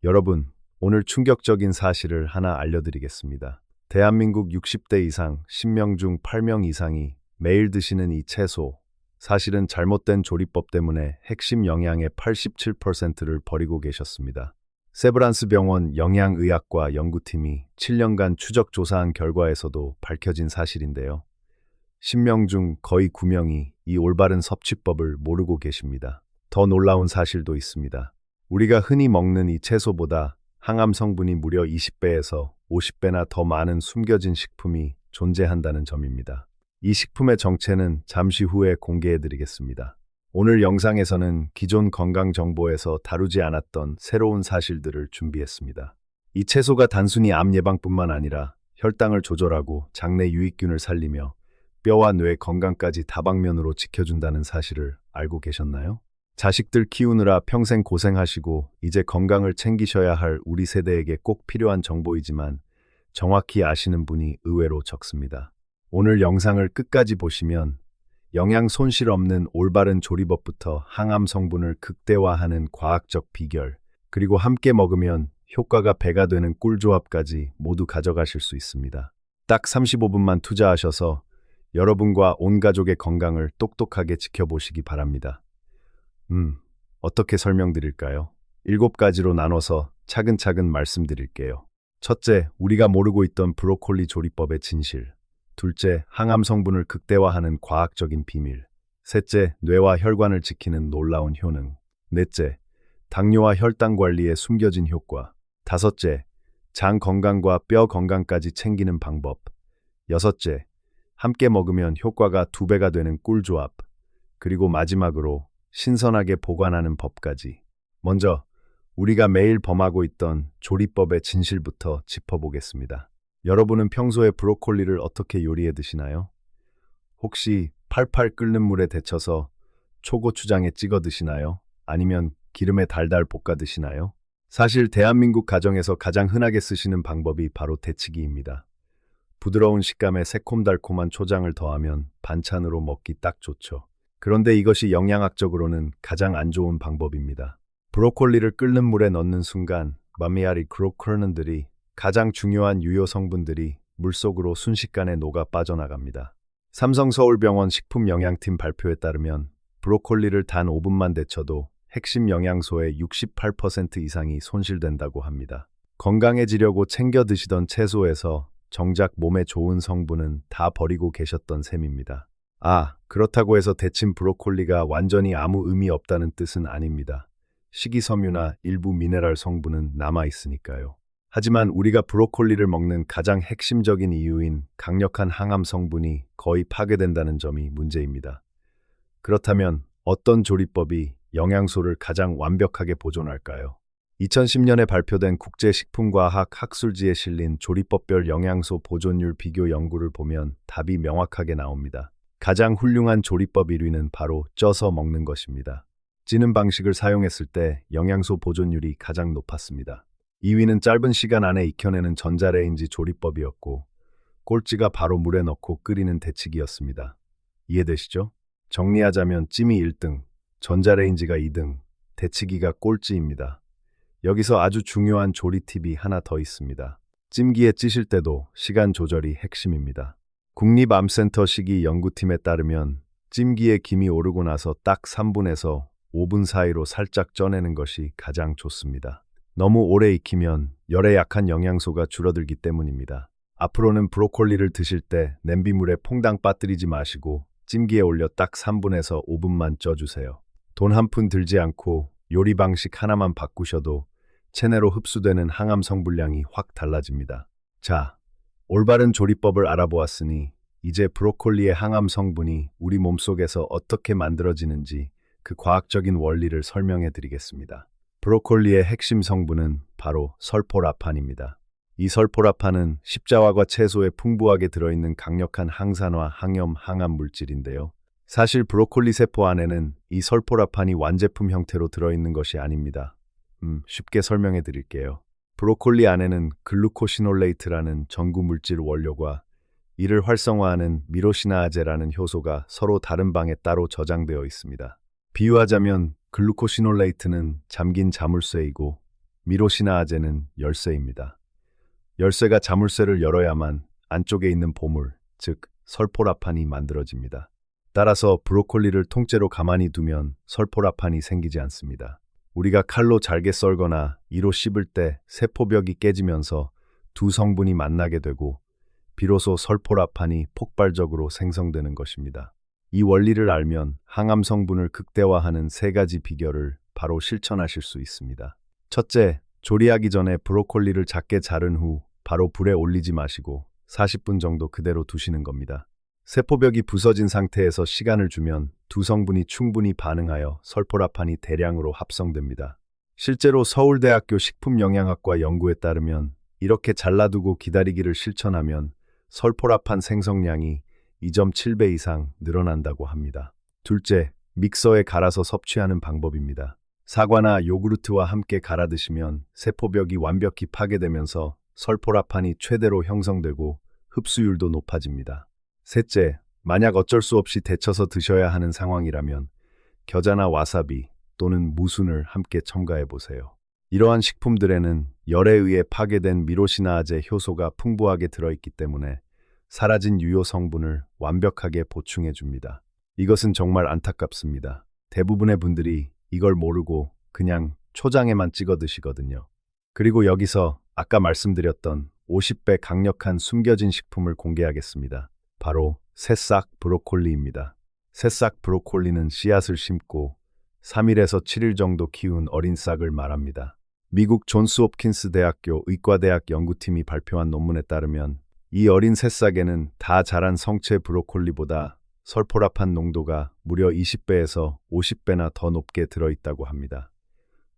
여러분, 오늘 충격적인 사실을 하나 알려드리겠습니다. 대한민국 60대 이상 10명 중 8명 이상이 매일 드시는 이 채소, 사실은 잘못된 조리법 때문에 핵심 영양의 87%를 버리고 계셨습니다. 세브란스 병원 영양의학과 연구팀이 7년간 추적 조사한 결과에서도 밝혀진 사실인데요. 10명 중 거의 9명이 이 올바른 섭취법을 모르고 계십니다. 더 놀라운 사실도 있습니다. 우리가 흔히 먹는 이 채소보다 항암 성분이 무려 20배에서 50배나 더 많은 숨겨진 식품이 존재한다는 점입니다. 이 식품의 정체는 잠시 후에 공개해드리겠습니다. 오늘 영상에서는 기존 건강 정보에서 다루지 않았던 새로운 사실들을 준비했습니다. 이 채소가 단순히 암 예방뿐만 아니라 혈당을 조절하고 장내 유익균을 살리며 뼈와 뇌 건강까지 다방면으로 지켜준다는 사실을 알고 계셨나요? 자식들 키우느라 평생 고생하시고 이제 건강을 챙기셔야 할 우리 세대에게 꼭 필요한 정보이지만 정확히 아시는 분이 의외로 적습니다. 오늘 영상을 끝까지 보시면 영양 손실 없는 올바른 조리법부터 항암 성분을 극대화하는 과학적 비결, 그리고 함께 먹으면 효과가 배가 되는 꿀조합까지 모두 가져가실 수 있습니다. 딱 35분만 투자하셔서 여러분과 온 가족의 건강을 똑똑하게 지켜보시기 바랍니다. 어떻게 설명드릴까요? 7가지로 나눠서 차근차근 말씀드릴게요. 첫째, 우리가 모르고 있던 브로콜리 조리법의 진실. 둘째, 항암 성분을 극대화하는 과학적인 비밀. 셋째, 뇌와 혈관을 지키는 놀라운 효능. 넷째, 당뇨와 혈당 관리에 숨겨진 효과. 다섯째, 장 건강과 뼈 건강까지 챙기는 방법. 여섯째, 함께 먹으면 효과가 2배가 되는 꿀조합. 그리고 마지막으로 신선하게 보관하는 법까지. 먼저 우리가 매일 범하고 있던 조리법의 진실부터 짚어보겠습니다. 여러분은 평소에 브로콜리를 어떻게 요리해 드시나요? 혹시 팔팔 끓는 물에 데쳐서 초고추장에 찍어 드시나요? 아니면 기름에 달달 볶아 드시나요? 사실 대한민국 가정에서 가장 흔하게 쓰시는 방법이 바로 데치기입니다. 부드러운 식감에 새콤달콤한 초장을 더하면 반찬으로 먹기 딱 좋죠. 그런데 이것이 영양학적으로는 가장 안 좋은 방법입니다. 브로콜리를 끓는 물에 넣는 순간 마미아리 그로크런들이 가장 중요한 유효 성분들이 물속으로 순식간에 녹아 빠져나갑니다. 삼성서울병원 식품영양팀 발표에 따르면 브로콜리를 단 5분만 데쳐도 핵심 영양소의 68% 이상이 손실된다고 합니다. 건강해지려고 챙겨 드시던 채소에서 정작 몸에 좋은 성분은 다 버리고 계셨던 셈입니다. 그렇다고 해서 데친 브로콜리가 완전히 아무 의미 없다는 뜻은 아닙니다. 식이섬유나 일부 미네랄 성분은 남아있으니까요. 하지만 우리가 브로콜리를 먹는 가장 핵심적인 이유인 강력한 항암 성분이 거의 파괴된다는 점이 문제입니다. 그렇다면 어떤 조리법이 영양소를 가장 완벽하게 보존할까요? 2010년에 발표된 국제식품과학 학술지에 실린 조리법별 영양소 보존율 비교 연구를 보면 답이 명확하게 나옵니다. 가장 훌륭한 조리법 1위는 바로 쪄서 먹는 것입니다. 찌는 방식을 사용했을 때 영양소 보존율이 가장 높았습니다. 2위는 짧은 시간 안에 익혀내는 전자레인지 조리법이었고, 꼴찌가 바로 물에 넣고 끓이는 데치기였습니다. 이해되시죠? 정리하자면 찜이 1등, 전자레인지가 2등, 데치기가 꼴찌입니다. 여기서 아주 중요한 조리 팁이 하나 더 있습니다. 찜기에 찌실 때도 시간 조절이 핵심입니다. 국립암센터 식이연구팀에 따르면 찜기에 김이 오르고 나서 딱 3분에서 5분 사이로 살짝 쪄내는 것이 가장 좋습니다. 너무 오래 익히면 열에 약한 영양소가 줄어들기 때문입니다. 앞으로는 브로콜리를 드실 때 냄비물에 퐁당 빠뜨리지 마시고 찜기에 올려 딱 3분에서 5분만 쪄주세요. 돈 한 푼 들지 않고 요리 방식 하나만 바꾸셔도 체내로 흡수되는 항암 성분량이 확 달라집니다. 자, 올바른 조리법을 알아보았으니 이제 브로콜리의 항암 성분이 우리 몸속에서 어떻게 만들어지는지 그 과학적인 원리를 설명해 드리겠습니다. 브로콜리의 핵심 성분은 바로 설포라판입니다. 이 설포라판은 십자화과 채소에 풍부하게 들어있는 강력한 항산화, 항염, 항암 물질인데요. 사실 브로콜리 세포 안에는 이 설포라판이 완제품 형태로 들어있는 것이 아닙니다. 쉽게 설명해 드릴게요. 브로콜리 안에는 글루코시놀레이트라는 전구 물질 원료가 이를 활성화하는 미로시나아제라는 효소가 서로 다른 방에 따로 저장되어 있습니다. 비유하자면 글루코시놀레이트는 잠긴 자물쇠이고 미로시나아제는 열쇠입니다. 열쇠가 자물쇠를 열어야만 안쪽에 있는 보물, 즉 설포라판이 만들어집니다. 따라서 브로콜리를 통째로 가만히 두면 설포라판이 생기지 않습니다. 우리가 칼로 잘게 썰거나 이로 씹을 때 세포벽이 깨지면서 두 성분이 만나게 되고 비로소 설포라판이 폭발적으로 생성되는 것입니다. 이 원리를 알면 항암 성분을 극대화하는 세 가지 비결을 바로 실천하실 수 있습니다. 첫째, 조리하기 전에 브로콜리를 작게 자른 후 바로 불에 올리지 마시고 40분 정도 그대로 두시는 겁니다. 세포벽이 부서진 상태에서 시간을 주면 두 성분이 충분히 반응하여 설포라판이 대량으로 합성됩니다. 실제로 서울대학교 식품영양학과 연구에 따르면 이렇게 잘라두고 기다리기를 실천하면 설포라판 생성량이 2.7배 이상 늘어난다고 합니다. 둘째, 믹서에 갈아서 섭취하는 방법입니다. 사과나 요구르트와 함께 갈아 드시면 세포벽이 완벽히 파괴되면서 설포라판이 최대로 형성되고 흡수율도 높아집니다. 셋째, 만약 어쩔 수 없이 데쳐서 드셔야 하는 상황이라면 겨자나 와사비 또는 무순을 함께 첨가해 보세요. 이러한 식품들에는 열에 의해 파괴된 미로시나아제 효소가 풍부하게 들어있기 때문에 사라진 유효 성분을 완벽하게 보충해 줍니다. 이것은 정말 안타깝습니다. 대부분의 분들이 이걸 모르고 그냥 초장에만 찍어 드시거든요. 그리고 여기서 아까 말씀드렸던 50배 강력한 숨겨진 식품을 공개하겠습니다. 바로 새싹 브로콜리입니다. 새싹 브로콜리는 씨앗을 심고 3일에서 7일 정도 키운 어린 싹을 말합니다. 미국 존스 홉킨스 대학교 의과대학 연구팀이 발표한 논문에 따르면 이 어린 새싹에는 다 자란 성체 브로콜리보다 설포라판 농도가 무려 20배에서 50배나 더 높게 들어있다고 합니다.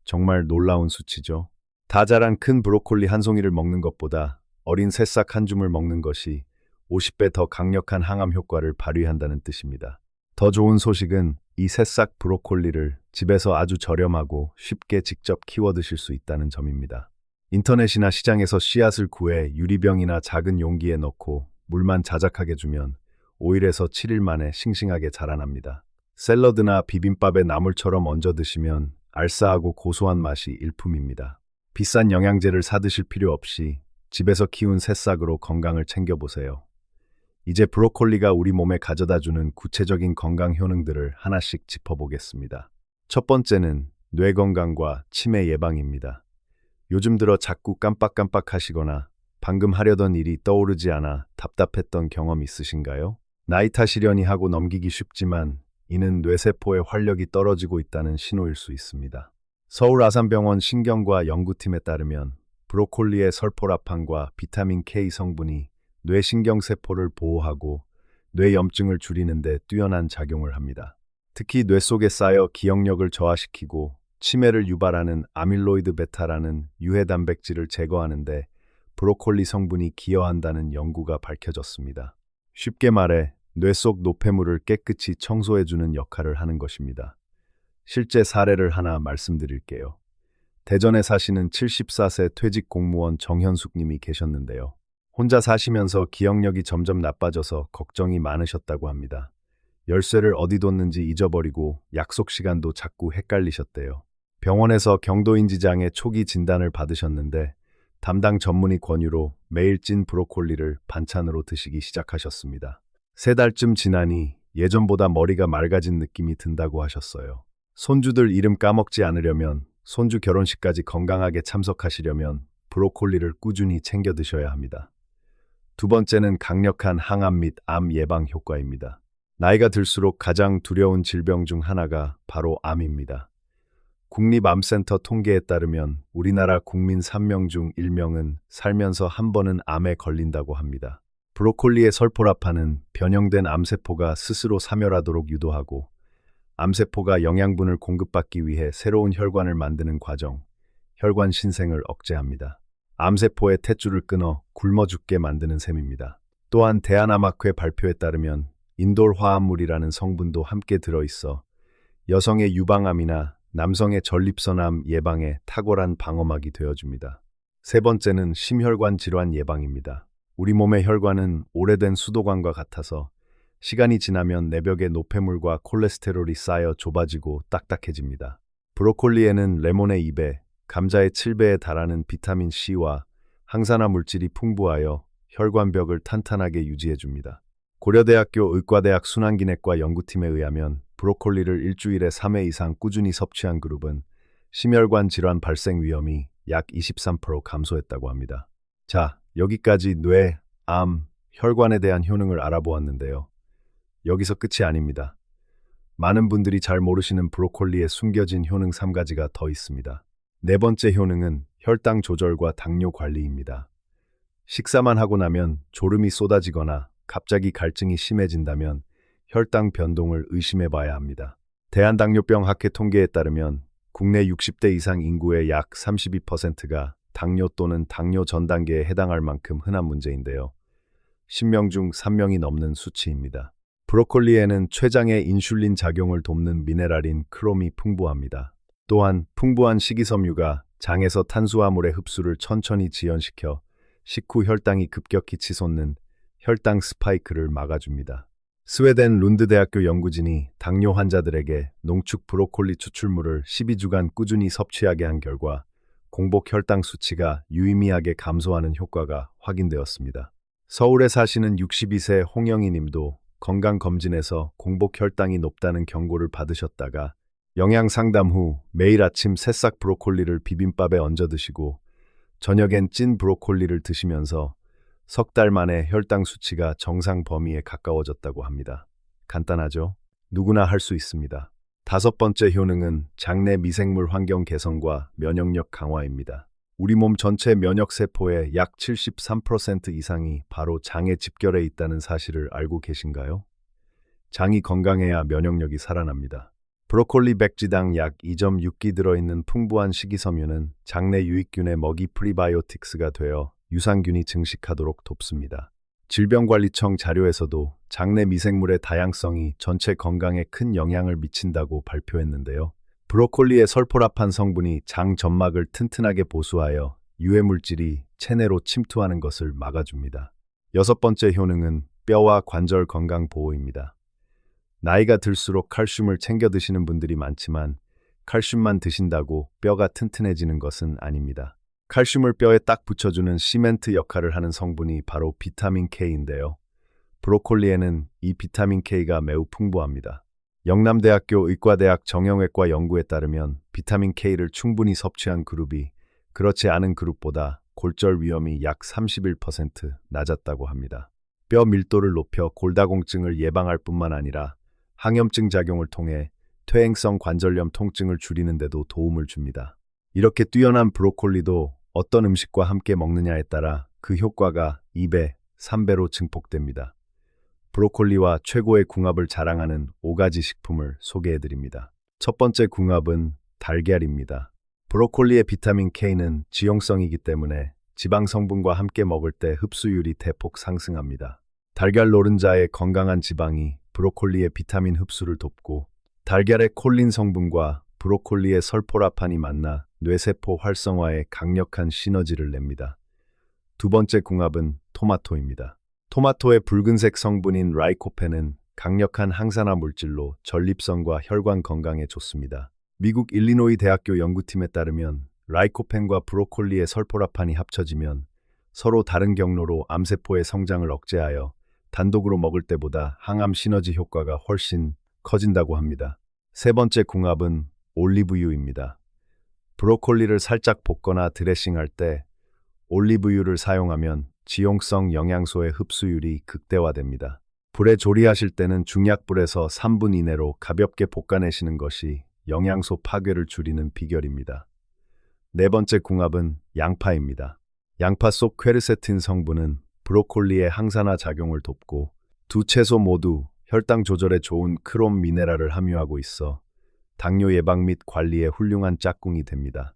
정말 놀라운 수치죠. 다 자란 큰 브로콜리 한 송이를 먹는 것보다 어린 새싹 한 줌을 먹는 것이 50배 더 강력한 항암 효과를 발휘한다는 뜻입니다. 더 좋은 소식은 이 새싹 브로콜리를 집에서 아주 저렴하고 쉽게 직접 키워 드실 수 있다는 점입니다. 인터넷이나 시장에서 씨앗을 구해 유리병이나 작은 용기에 넣고 물만 자작하게 주면 5일에서 7일 만에 싱싱하게 자라납니다. 샐러드나 비빔밥에 나물처럼 얹어 드시면 알싸하고 고소한 맛이 일품입니다. 비싼 영양제를 사 드실 필요 없이 집에서 키운 새싹으로 건강을 챙겨보세요. 이제 브로콜리가 우리 몸에 가져다주는 구체적인 건강 효능들을 하나씩 짚어보겠습니다. 첫 번째는 뇌 건강과 치매 예방입니다. 요즘 들어 자꾸 깜빡깜빡 하시거나 방금 하려던 일이 떠오르지 않아 답답했던 경험 있으신가요? 나이 탓이려니 하고 넘기기 쉽지만 이는 뇌세포의 활력이 떨어지고 있다는 신호일 수 있습니다. 서울 아산병원 신경과 연구팀에 따르면 브로콜리의 설포라판과 비타민 K 성분이 뇌신경세포를 보호하고 뇌염증을 줄이는 데 뛰어난 작용을 합니다. 특히 뇌 속에 쌓여 기억력을 저하시키고 치매를 유발하는 아밀로이드 베타라는 유해 단백질을 제거하는 데 브로콜리 성분이 기여한다는 연구가 밝혀졌습니다. 쉽게 말해 뇌 속 노폐물을 깨끗이 청소해주는 역할을 하는 것입니다. 실제 사례를 하나 말씀드릴게요. 대전에 사시는 74세 퇴직 공무원 정현숙 님이 계셨는데요. 혼자 사시면서 기억력이 점점 나빠져서 걱정이 많으셨다고 합니다. 열쇠를 어디 뒀는지 잊어버리고 약속 시간도 자꾸 헷갈리셨대요. 병원에서 경도인지장애 초기 진단을 받으셨는데 담당 전문의 권유로 매일 찐 브로콜리를 반찬으로 드시기 시작하셨습니다. 3달쯤 지나니 예전보다 머리가 맑아진 느낌이 든다고 하셨어요. 손주들 이름 까먹지 않으려면, 손주 결혼식까지 건강하게 참석하시려면 브로콜리를 꾸준히 챙겨 드셔야 합니다. 두 번째는 강력한 항암 및 암 예방 효과입니다. 나이가 들수록 가장 두려운 질병 중 하나가 바로 암입니다. 국립암센터 통계에 따르면 우리나라 국민 3명 중 1명은 살면서 한 번은 암에 걸린다고 합니다. 브로콜리의 설포라판은 변형된 암세포가 스스로 사멸하도록 유도하고 암세포가 영양분을 공급받기 위해 새로운 혈관을 만드는 과정, 혈관 신생을 억제합니다. 암세포의 탯줄을 끊어 굶어 죽게 만드는 셈입니다. 또한 대한암학회 발표에 따르면 인돌 화합물이라는 성분도 함께 들어있어 여성의 유방암이나 남성의 전립선암 예방에 탁월한 방어막이 되어줍니다. 세 번째는 심혈관 질환 예방입니다. 우리 몸의 혈관은 오래된 수도관과 같아서 시간이 지나면 내벽에 노폐물과 콜레스테롤이 쌓여 좁아지고 딱딱해집니다. 브로콜리에는 레몬의 잎에 감자의 7배에 달하는 비타민 C와 항산화 물질이 풍부하여 혈관벽을 탄탄하게 유지해줍니다. 고려대학교 의과대학 순환기내과 연구팀에 의하면 브로콜리를 일주일에 3회 이상 꾸준히 섭취한 그룹은 심혈관 질환 발생 위험이 약 23% 감소했다고 합니다. 자, 여기까지 뇌, 암, 혈관에 대한 효능을 알아보았는데요. 여기서 끝이 아닙니다. 많은 분들이 잘 모르시는 브로콜리에 숨겨진 효능 3가지가 더 있습니다. 네 번째 효능은 혈당 조절과 당뇨 관리입니다. 식사만 하고 나면 졸음이 쏟아지거나 갑자기 갈증이 심해진다면 혈당 변동을 의심해 봐야 합니다. 대한당뇨병 학회 통계에 따르면 국내 60대 이상 인구의 약 32%가 당뇨 또는 당뇨 전 단계에 해당할 만큼 흔한 문제인데요. 10명 중 3명이 넘는 수치입니다. 브로콜리에는 췌장의 인슐린 작용을 돕는 미네랄인 크롬이 풍부합니다. 또한 풍부한 식이섬유가 장에서 탄수화물의 흡수를 천천히 지연시켜 식후 혈당이 급격히 치솟는 혈당 스파이크를 막아줍니다. 스웨덴 룬드 대학교 연구진이 당뇨 환자들에게 농축 브로콜리 추출물을 12주간 꾸준히 섭취하게 한 결과 공복 혈당 수치가 유의미하게 감소하는 효과가 확인되었습니다. 서울에 사시는 62세 홍영희 님도 건강검진에서 공복 혈당이 높다는 경고를 받으셨다가 영양 상담 후 매일 아침 새싹 브로콜리를 비빔밥에 얹어 드시고 저녁엔 찐 브로콜리를 드시면서 석 달 만에 혈당 수치가 정상 범위에 가까워졌다고 합니다. 간단하죠? 누구나 할 수 있습니다. 다섯 번째 효능은 장내 미생물 환경 개선과 면역력 강화입니다. 우리 몸 전체 면역세포의 약 73% 이상이 바로 장에 집결해 있다는 사실을 알고 계신가요? 장이 건강해야 면역력이 살아납니다. 브로콜리 백지당 약 2.6기 들어있는 풍부한 식이섬유는 장내 유익균의 먹이 프리바이오틱스가 되어 유산균이 증식하도록 돕습니다. 질병관리청 자료에서도 장내 미생물의 다양성이 전체 건강에 큰 영향을 미친다고 발표했는데요. 브로콜리의 설포라판 성분이 장 점막을 튼튼하게 보수하여 유해물질이 체내로 침투하는 것을 막아줍니다. 여섯 번째 효능은 뼈와 관절 건강 보호입니다. 나이가 들수록 칼슘을 챙겨 드시는 분들이 많지만 칼슘만 드신다고 뼈가 튼튼해지는 것은 아닙니다. 칼슘을 뼈에 딱 붙여주는 시멘트 역할을 하는 성분이 바로 비타민 K인데요. 브로콜리에는 이 비타민 K가 매우 풍부합니다. 영남대학교 의과대학 정형외과 연구에 따르면 비타민 K를 충분히 섭취한 그룹이 그렇지 않은 그룹보다 골절 위험이 약 31% 낮았다고 합니다. 뼈 밀도를 높여 골다공증을 예방할 뿐만 아니라 항염증 작용을 통해 퇴행성 관절염 통증을 줄이는 데도 도움을 줍니다. 이렇게 뛰어난 브로콜리도 어떤 음식과 함께 먹느냐에 따라 그 효과가 2배, 3배로 증폭됩니다. 브로콜리와 최고의 궁합을 자랑하는 5가지 식품을 소개해드립니다. 첫 번째 궁합은 달걀입니다. 브로콜리의 비타민 K는 지용성이기 때문에 지방 성분과 함께 먹을 때 흡수율이 대폭 상승합니다. 달걀 노른자의 건강한 지방이 브로콜리의 비타민 흡수를 돕고 달걀의 콜린 성분과 브로콜리의 설포라판이 만나 뇌세포 활성화에 강력한 시너지를 냅니다. 두 번째 궁합은 토마토입니다. 토마토의 붉은색 성분인 라이코펜은 강력한 항산화 물질로 전립선과 혈관 건강에 좋습니다. 미국 일리노이 대학교 연구팀에 따르면 라이코펜과 브로콜리의 설포라판이 합쳐지면 서로 다른 경로로 암세포의 성장을 억제하여 단독으로 먹을 때보다 항암 시너지 효과가 훨씬 커진다고 합니다. 세 번째 궁합은 올리브유입니다. 브로콜리를 살짝 볶거나 드레싱할 때 올리브유를 사용하면 지용성 영양소의 흡수율이 극대화됩니다. 불에 조리하실 때는 중약불에서 3분 이내로 가볍게 볶아내시는 것이 영양소 파괴를 줄이는 비결입니다. 네 번째 궁합은 양파입니다. 양파 속 퀘르세틴 성분은 브로콜리의 항산화 작용을 돕고 두 채소 모두 혈당 조절에 좋은 크롬 미네랄을 함유하고 있어 당뇨 예방 및 관리에 훌륭한 짝꿍이 됩니다.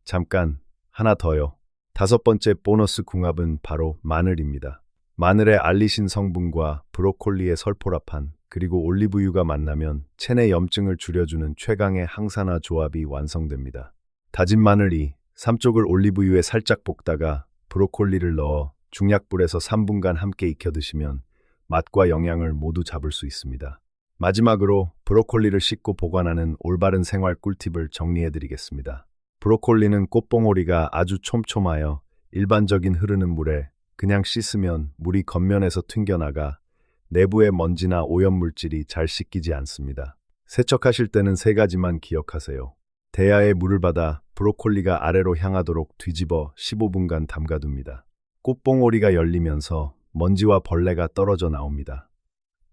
잠깐 하나 더요. 다섯 번째 보너스 궁합은 바로 마늘입니다. 마늘의 알리신 성분과 브로콜리의 설포라판 그리고 올리브유가 만나면 체내 염증을 줄여주는 최강의 항산화 조합이 완성됩니다. 다진 마늘 2, 3쪽을 올리브유에 살짝 볶다가 브로콜리를 넣어 중약불에서 3분간 함께 익혀 드시면 맛과 영양을 모두 잡을 수 있습니다. 마지막으로 브로콜리를 씻고 보관하는 올바른 생활 꿀팁을 정리해 드리겠습니다. 브로콜리는 꽃봉오리가 아주 촘촘하여 일반적인 흐르는 물에 그냥 씻으면 물이 겉면에서 튕겨나가 내부의 먼지나 오염물질이 잘 씻기지 않습니다. 세척하실 때는 세 가지만 기억하세요. 대야에 물을 받아 브로콜리가 아래로 향하도록 뒤집어 15분간 담가둡니다. 꽃봉오리가 열리면서 먼지와 벌레가 떨어져 나옵니다.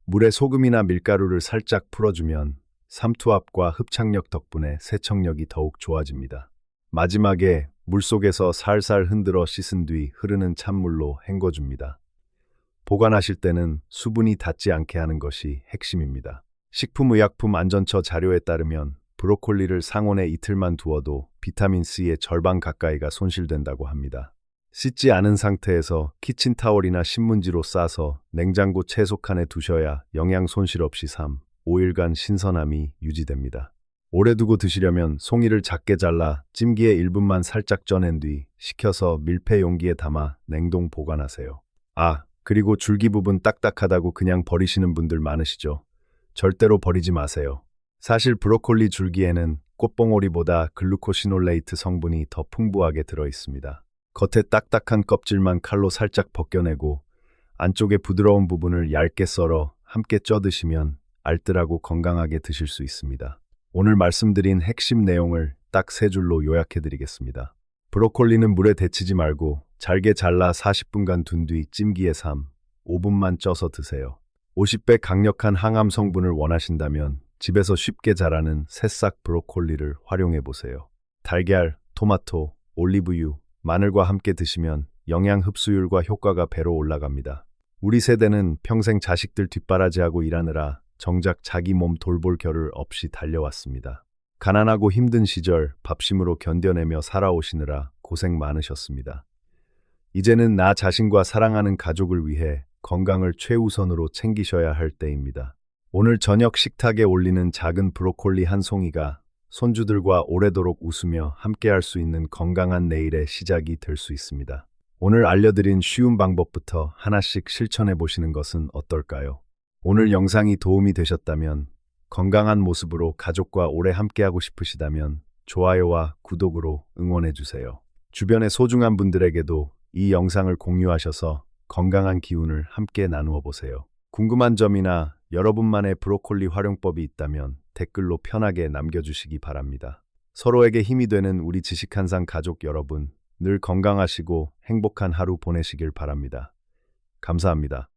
물에 소금이나 밀가루를 살짝 풀어주면 삼투압과 흡착력 덕분에 세척력이 더욱 좋아집니다. 마지막에 물속에서 살살 흔들어 씻은 뒤 흐르는 찬물로 헹궈줍니다. 보관하실 때는 수분이 닿지 않게 하는 것이 핵심입니다. 식품의약품안전처 자료에 따르면 브로콜리를 상온에 이틀만 두어도 비타민C의 절반 가까이가 손실된다고 합니다. 씻지 않은 상태에서 키친타월이나 신문지로 싸서 냉장고 채소칸에 두셔야 영양 손실 없이 3, 5일간 신선함이 유지됩니다. 오래 두고 드시려면 송이를 작게 잘라 찜기에 1분만 살짝 쪄낸 뒤 식혀서 밀폐 용기에 담아 냉동 보관하세요. 그리고 줄기 부분 딱딱하다고 그냥 버리시는 분들 많으시죠? 절대로 버리지 마세요. 사실 브로콜리 줄기에는 꽃봉오리보다 글루코시놀레이트 성분이 더 풍부하게 들어 있습니다. 겉에 딱딱한 껍질만 칼로 살짝 벗겨내고 안쪽에 부드러운 부분을 얇게 썰어 함께 쪄 드시면 알뜰하고 건강하게 드실 수 있습니다. 오늘 말씀드린 핵심 내용을 딱 3줄로 요약해 드리겠습니다. 브로콜리는 물에 데치지 말고 잘게 잘라 40분간 둔 뒤 찜기에 3, 5분만 쪄서 드세요. 50배 강력한 항암 성분을 원하신다면 집에서 쉽게 자라는 새싹 브로콜리를 활용해 보세요. 달걀, 토마토, 올리브유, 마늘과 함께 드시면 영양 흡수율과 효과가 배로 올라갑니다. 우리 세대는 평생 자식들 뒷바라지하고 일하느라 정작 자기 몸 돌볼 겨를 없이 달려왔습니다. 가난하고 힘든 시절 밥심으로 견뎌내며 살아오시느라 고생 많으셨습니다. 이제는 나 자신과 사랑하는 가족을 위해 건강을 최우선으로 챙기셔야 할 때입니다. 오늘 저녁 식탁에 올리는 작은 브로콜리 한 송이가 손주들과 오래도록 웃으며 함께할 수 있는 건강한 내일의 시작이 될 수 있습니다. 오늘 알려드린 쉬운 방법부터 하나씩 실천해 보시는 것은 어떨까요? 오늘 영상이 도움이 되셨다면, 건강한 모습으로 가족과 오래 함께하고 싶으시다면 좋아요와 구독으로 응원해 주세요. 주변의 소중한 분들에게도 이 영상을 공유하셔서 건강한 기운을 함께 나누어 보세요. 궁금한 점이나 여러분만의 브로콜리 활용법이 있다면 댓글로 편하게 남겨주시기 바랍니다. 서로에게 힘이 되는 우리 지식한상 가족 여러분, 늘 건강하시고 행복한 하루 보내시길 바랍니다. 감사합니다.